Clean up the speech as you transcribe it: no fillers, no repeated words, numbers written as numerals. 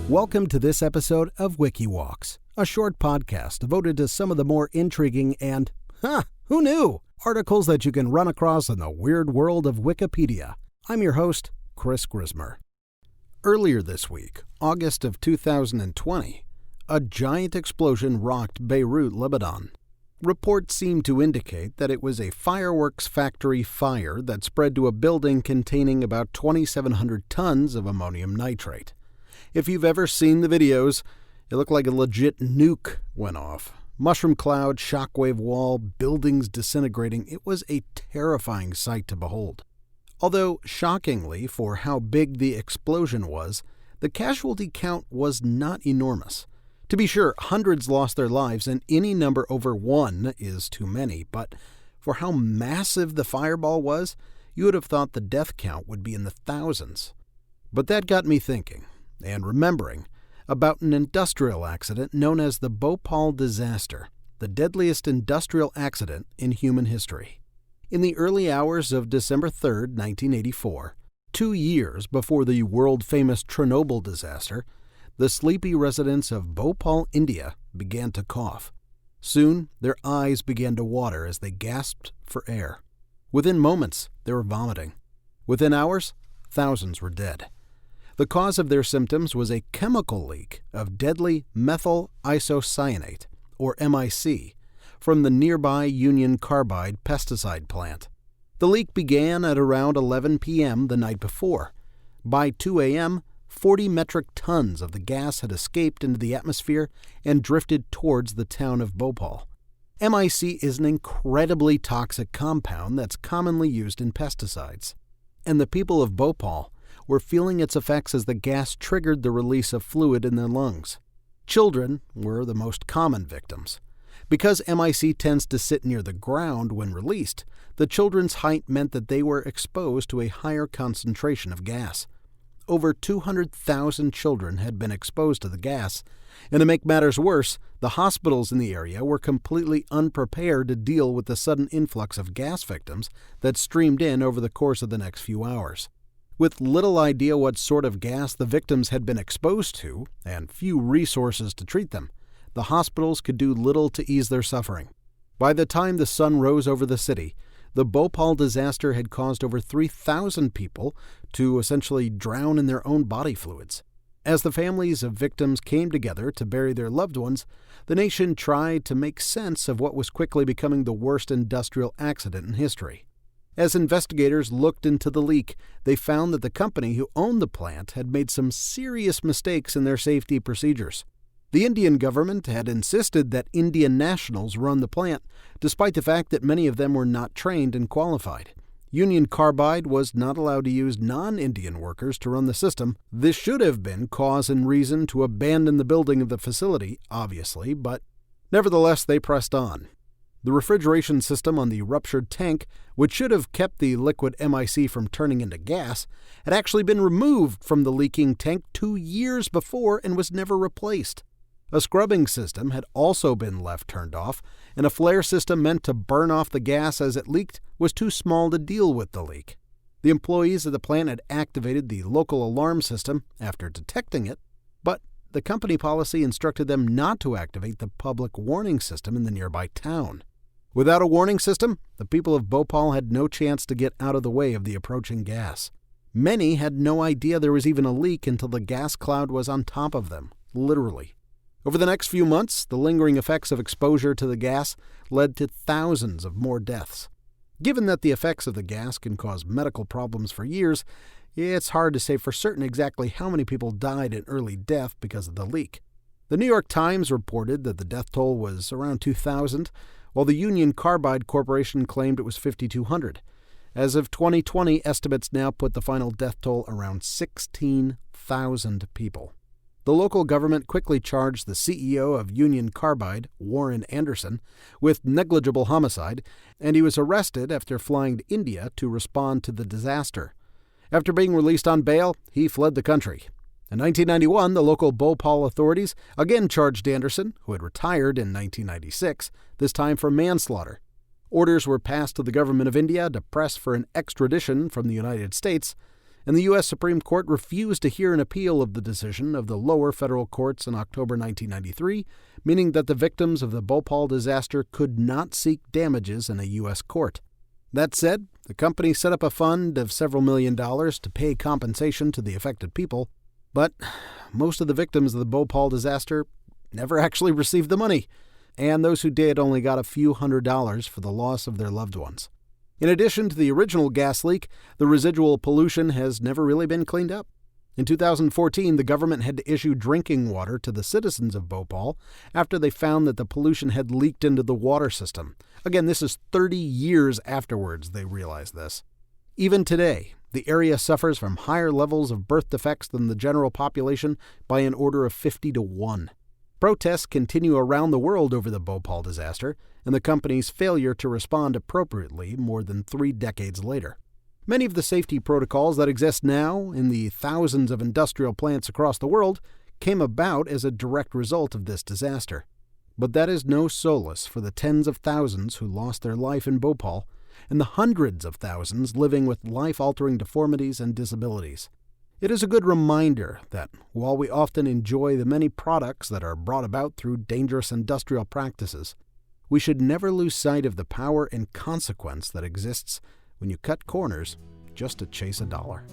Welcome to this episode of Wiki Walks, a short podcast devoted to some of the more intriguing and, who knew, articles that you can run across in the weird world of Wikipedia. I'm your host, Chris Grismer. Earlier this week, August of 2020, a giant explosion rocked Beirut, Lebanon. Reports seem to indicate that it was a fireworks factory fire that spread to a building containing about 2,700 tons of ammonium nitrate. If you've ever seen the videos, it looked like a legit nuke went off. Mushroom cloud, shockwave wall, buildings disintegrating. It was a terrifying sight to behold. Although, shockingly, for how big the explosion was, the casualty count was not enormous. To be sure, hundreds lost their lives, and any number over one is too many, but for how massive the fireball was, you would have thought the death count would be in the thousands. But that got me thinking, and remembering, about an industrial accident known as the Bhopal disaster, the deadliest industrial accident in human history. In the early hours of December 3, 1984, 2 years before the world-famous Chernobyl disaster, the sleepy residents of Bhopal, India, began to cough. Soon, their eyes began to water as they gasped for air. Within moments, they were vomiting. Within hours, thousands were dead. The cause of their symptoms was a chemical leak of deadly methyl isocyanate, or MIC, from the nearby Union Carbide pesticide plant. The leak began at around 11 p.m. the night before. By 2 a.m., 40 metric tons of the gas had escaped into the atmosphere and drifted towards the town of Bhopal. MIC is an incredibly toxic compound that's commonly used in pesticides, and the people of Bhopal were feeling its effects as the gas triggered the release of fluid in their lungs. Children were the most common victims. Because MIC tends to sit near the ground when released, the children's height meant that they were exposed to a higher concentration of gas. Over 200,000 children had been exposed to the gas, and to make matters worse, the hospitals in the area were completely unprepared to deal with the sudden influx of gas victims that streamed in over the course of the next few hours. With little idea what sort of gas the victims had been exposed to, and few resources to treat them, the hospitals could do little to ease their suffering. By the time the sun rose over the city, the Bhopal disaster had caused over 3,000 people to essentially drown in their own body fluids. As the families of victims came together to bury their loved ones, the nation tried to make sense of what was quickly becoming the worst industrial accident in history. As investigators looked into the leak, they found that the company who owned the plant had made some serious mistakes in their safety procedures. The Indian government had insisted that Indian nationals run the plant, despite the fact that many of them were not trained and qualified. Union Carbide was not allowed to use non-Indian workers to run the system. This should have been cause and reason to abandon the building of the facility, obviously, but nevertheless they pressed on. The refrigeration system on the ruptured tank, which should have kept the liquid MIC from turning into gas, had actually been removed from the leaking tank 2 years before and was never replaced. A scrubbing system had also been left turned off, and a flare system meant to burn off the gas as it leaked was too small to deal with the leak. The employees of the plant had activated the local alarm system after detecting it, but the company policy instructed them not to activate the public warning system in the nearby town. Without a warning system, the people of Bhopal had no chance to get out of the way of the approaching gas. Many had no idea there was even a leak until the gas cloud was on top of them, literally. Over the next few months, the lingering effects of exposure to the gas led to thousands of more deaths. Given that the effects of the gas can cause medical problems for years, it's hard to say for certain exactly how many people died in early death because of the leak. The New York Times reported that the death toll was around 2,000, while the Union Carbide Corporation claimed it was 5,200. As of 2020, estimates now put the final death toll around 16,000 people. The local government quickly charged the CEO of Union Carbide, Warren Anderson, with negligible homicide, and he was arrested after flying to India to respond to the disaster. After being released on bail, he fled the country. In 1991, the local Bhopal authorities again charged Anderson, who had retired in 1996, this time for manslaughter. Orders were passed to the government of India to press for an extradition from the United States, and the U.S. Supreme Court refused to hear an appeal of the decision of the lower federal courts in October 1993, meaning that the victims of the Bhopal disaster could not seek damages in a U.S. court. That said, the company set up a fund of several $1 million to pay compensation to the affected people, but most of the victims of the Bhopal disaster never actually received the money, and those who did only got a few $100s for the loss of their loved ones. In addition to the original gas leak, the residual pollution has never really been cleaned up. In 2014, the government had to issue drinking water to the citizens of Bhopal after they found that the pollution had leaked into the water system. Again, this is 30 years afterwards they realized this. Even today, the area suffers from higher levels of birth defects than the general population by an order of 50 to 1. Protests continue around the world over the Bhopal disaster and the company's failure to respond appropriately more than 3 decades later. Many of the safety protocols that exist now in the thousands of industrial plants across the world came about as a direct result of this disaster. But that is no solace for the tens of thousands who lost their life in Bhopal and the hundreds of thousands living with life-altering deformities and disabilities. It is a good reminder that while we often enjoy the many products that are brought about through dangerous industrial practices, we should never lose sight of the power and consequence that exists when you cut corners just to chase a dollar.